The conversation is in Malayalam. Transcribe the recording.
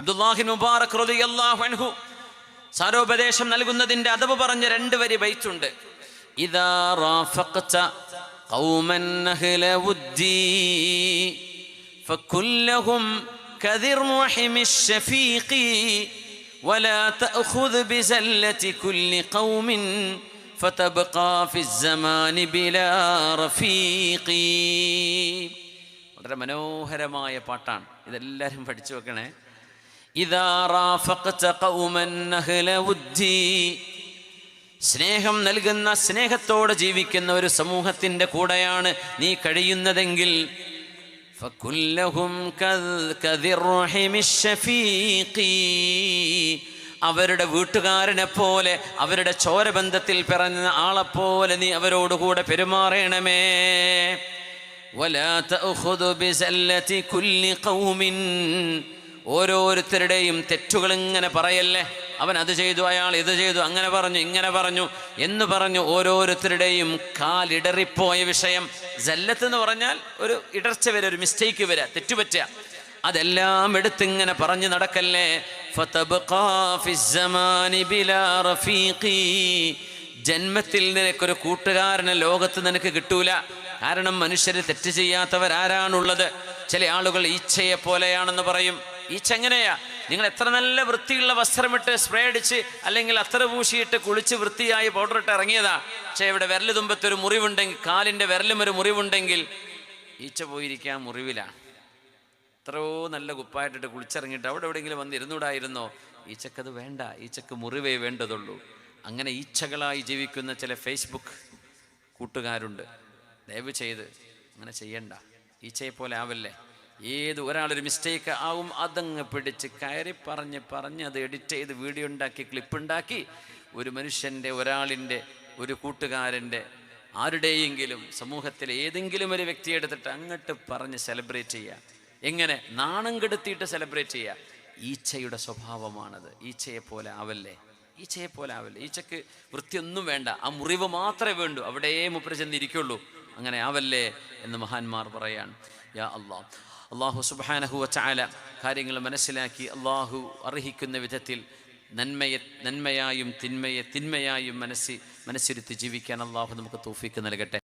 അബ്ദുല്ലാഹി മുബാറക് റളിയല്ലാഹു അൻഹു സാരോപദേശം നൽകുന്നതിന്റെ അദബ് പറഞ്ഞ 2 വരി ബൈത്തുണ്ട്. ഇദാ റാഫഖത ഖൗമൻ അഹ്ല വുദ്ദി ഫകുല്ലഹും കദിർ റഹിമിശ് ശഫീഖി വലാ തഅഖുദ് ബിസല്ലതി കുല്ലി ഖൗമിൻ ഫതബ്ഖാ ഫിസ്സമാനി ബിലാ റഫീഖി. വളരെ മനോഹരമായ പാട്ടാണ്, ഇതെല്ലാവരും പഠിച്ചു വെക്കണേ. ഇദാ റാഫഖത ഖൗമൻ അഹ്ല വുദ്ദി, സ്നേഹം നൽകുന്ന, സ്നേഹത്തോടെ ജീവിക്കുന്ന ഒരു സമൂഹത്തിൻ്റെ കൂടെയാണ് നീ കഴിയുന്നതെങ്കിൽ ഫകുല്ലഹും കദിർ റഹിമിശ് ശഫീഖി, അവരുടെ വീട്ടുകാരനെ പോലെ, അവരുടെ ചോരബന്ധത്തിൽ പിറന്ന ആളെപ്പോലെ നീ അവരോടുകൂടെ പെരുമാറണമേ. വലാ തഅഖുദു ബിസല്ലതി കുല്ലി ഖൗമിൻ, ഓരോരുത്തരുടെയും തെറ്റുകൾ ഇങ്ങനെ പറയല്ലേ. അവൻ അത് ചെയ്തു, അയാൾ ഇത് ചെയ്തു, അങ്ങനെ പറഞ്ഞു, ഇങ്ങനെ പറഞ്ഞു എന്ന് പറഞ്ഞു ഓരോരുത്തരുടെയും കാലിടറിപ്പോയ വിഷയം. സല്ലത്ത് എന്ന് പറഞ്ഞാൽ ഒരു ഇടർച്ച വരെ, ഒരു മിസ്റ്റേക്ക് വരെ, തെറ്റുപറ്റുക. അതെല്ലാം എടുത്തിങ്ങനെ പറഞ്ഞു നടക്കല്ലേ. ഫതബ്ഖാ ഫിസ്സമാനി ബിലാ റഫീഖി, ജന്മത്തിൽ നിനക്കൊരു കൂട്ടുകാരനെ ലോകത്ത് നിനക്ക് കിട്ടൂല. കാരണം മനുഷ്യർ തെറ്റ് ചെയ്യാത്തവരാരാണുള്ളത്? ചില ആളുകൾ ഈച്ചയെ പോലെയാണെന്ന് പറയും. ഈച്ച എങ്ങനെയാ? നിങ്ങൾ എത്ര നല്ല വൃത്തിയുള്ള വസ്ത്രമിട്ട് സ്പ്രേ അടിച്ച് അല്ലെങ്കിൽ അത്തറ പൂശിയിട്ട് കുളിച്ച് വൃത്തിയായി പൗഡറിട്ട് ഇറങ്ങിയതാ, പക്ഷേ ഇവിടെ വിരല് തുമ്പത്തൊരു മുറിവുണ്ടെങ്കിൽ, കാലിൻ്റെ വിരലും ഒരു മുറിവുണ്ടെങ്കിൽ ഈച്ച പോയിരിക്കാൻ മുറിവിലാണ്. എത്രയോ നല്ല കുപ്പായിട്ടിട്ട് കുളിച്ചിറങ്ങിയിട്ട് അവിടെ എവിടെയെങ്കിലും വന്ന് ഇരുന്നൂടായിരുന്നോ? ഈച്ചക്കത് വേണ്ട, ഈച്ചക്ക് മുറിവേ വേണ്ടതുള്ളൂ. അങ്ങനെ ഈച്ചകളായി ജീവിക്കുന്ന ചില ഫേസ്ബുക്ക് കൂട്ടുകാരുണ്ട്. ദയവ് ചെയ്ത് അങ്ങനെ ചെയ്യണ്ട, ഈച്ചയെ പോലെ ആവല്ലേ. ഏത് ഒരാളൊരു മിസ്റ്റേക്ക് ആവും, അതങ്ങ് പിടിച്ച് കയറി പറഞ്ഞ് അത് എഡിറ്റ് ചെയ്ത് വീഡിയോ ഉണ്ടാക്കി, ക്ലിപ്പുണ്ടാക്കി ഒരു മനുഷ്യൻ്റെ, ഒരാളിൻ്റെ, ഒരു കൂട്ടുകാരൻ്റെ, ആരുടെയെങ്കിലും സമൂഹത്തിലെ ഏതെങ്കിലും ഒരു വ്യക്തിയെ എടുത്തിട്ട് അങ്ങോട്ട് പറഞ്ഞ് സെലിബ്രേറ്റ് ചെയ്യുക. എങ്ങനെ? നാണം കെടുത്തിയിട്ട് സെലിബ്രേറ്റ് ചെയ്യുക. ഈച്ചയുടെ സ്വഭാവമാണത്. ഈച്ചയെ പോലെ ആവല്ലേ, ഈച്ചയെ പോലെ ആവല്ലേ. ഈച്ചക്ക് വൃത്തിയൊന്നും വേണ്ട, ആ മുറിവ് മാത്രമേ വേണ്ടൂ, അവിടെ മൂപ്പര് ചെന്നിരിക്കുള്ളൂ. അങ്ങനെ ആവല്ലേ എന്ന് മഹാന്മാർ പറയാണ്. യാ അല്ലാഹ്, അള്ളാഹു സുബ്ഹാനഹു വ തആല കാര്യങ്ങൾ മനസ്സിലാക്കി അള്ളാഹു അർഹിക്കുന്ന വിധത്തിൽ നന്മയായും തിന്മയായും മനസ്സിരുത്തി ജീവിക്കാൻ അള്ളാഹു നമുക്ക് തൗഫീക്ക് നൽകട്ടെ.